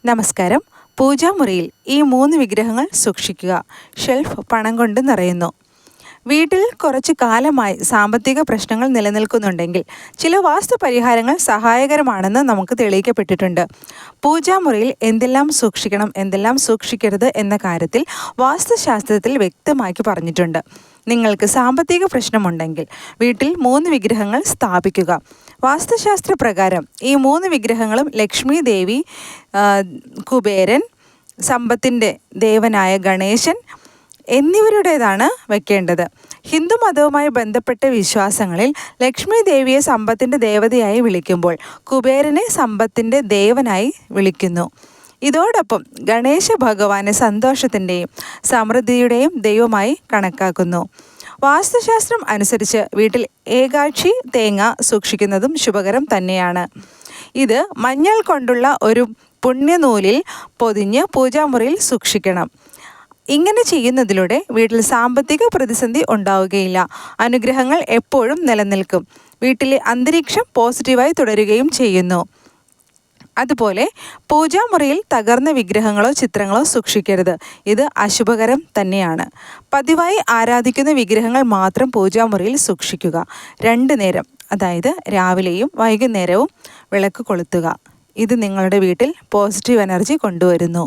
നമസ്കാരം. പൂജാമുറിയിൽ ഈ 3 വിഗ്രഹങ്ങൾ സൂക്ഷിക്കുക. ഷെൽഫ് പണം കൊണ്ട് നിറയുന്നു. വീട്ടിൽ കുറച്ചു കാലമായി സാമ്പത്തിക പ്രശ്നങ്ങൾ നിലനിൽക്കുന്നുണ്ടെങ്കിൽ ചില വാസ്തു പരിഹാരങ്ങൾ സഹായകരമാണെന്ന് നമുക്ക് തെളിയിക്കപ്പെട്ടിട്ടുണ്ട്. പൂജാമുറിയിൽ എന്തെല്ലാം സൂക്ഷിക്കണം, എന്തെല്ലാം സൂക്ഷിക്കരുത് എന്ന കാര്യത്തിൽ വാസ്തുശാസ്ത്രത്തിൽ വ്യക്തമാക്കി പറഞ്ഞിട്ടുണ്ട്. നിങ്ങൾക്ക് സാമ്പത്തിക പ്രശ്നമുണ്ടെങ്കിൽ വീട്ടിൽ 3 വിഗ്രഹങ്ങൾ സ്ഥാപിക്കുക. വാസ്തുശാസ്ത്ര പ്രകാരം ഈ 3 വിഗ്രഹങ്ങളും ലക്ഷ്മി ദേവി, കുബേരൻ, സമ്പത്തിൻ്റെ ദേവനായ ഗണേശൻ എന്നിവരുടേതാണ് വെക്കേണ്ടത്. ഹിന്ദു മതവുമായി ബന്ധപ്പെട്ട വിശ്വാസങ്ങളിൽ ലക്ഷ്മി ദേവിയെ സമ്പത്തിൻ്റെ ദേവതയായി വിളിക്കുമ്പോൾ കുബേരനെ സമ്പത്തിൻ്റെ ദേവനായി വിളിക്കുന്നു. ഇതോടൊപ്പം ഗണേശ ഭഗവാനെ സന്തോഷത്തിൻ്റെയും സമൃദ്ധിയുടെയും ദൈവമായി കണക്കാക്കുന്നു. വാസ്തുശാസ്ത്രം അനുസരിച്ച് വീട്ടിൽ ഏകാക്ഷി തേങ്ങ സൂക്ഷിക്കുന്നതും ശുഭകരം തന്നെയാണ്. ഇത് മഞ്ഞൾ കൊണ്ടുള്ള ഒരു പുണ്യനൂലിൽ പൊതിഞ്ഞ് പൂജാമുറിയിൽ സൂക്ഷിക്കണം. ഇങ്ങനെ ചെയ്യുന്നതിലൂടെ വീട്ടിൽ സാമ്പത്തിക പ്രതിസന്ധി ഉണ്ടാവുകയില്ല. അനുഗ്രഹങ്ങൾ എപ്പോഴും നിലനിൽക്കും. വീട്ടിലെ അന്തരീക്ഷം പോസിറ്റീവായി തുടരുകയും ചെയ്യുന്നു. അതുപോലെ പൂജാമുറിയിൽ തകർന്ന വിഗ്രഹങ്ങളോ ചിത്രങ്ങളോ സൂക്ഷിക്കരുത്. ഇത് അശുഭകരം തന്നെയാണ്. പതിവായി ആരാധിക്കുന്ന വിഗ്രഹങ്ങൾ മാത്രം പൂജാമുറിയിൽ സൂക്ഷിക്കുക. 2 നേരം, അതായത് രാവിലെയും വൈകുന്നേരവും വിളക്ക് കൊളുത്തുക. ഇത് നിങ്ങളുടെ വീട്ടിൽ പോസിറ്റീവ് എനർജി കൊണ്ടുവരുന്നു.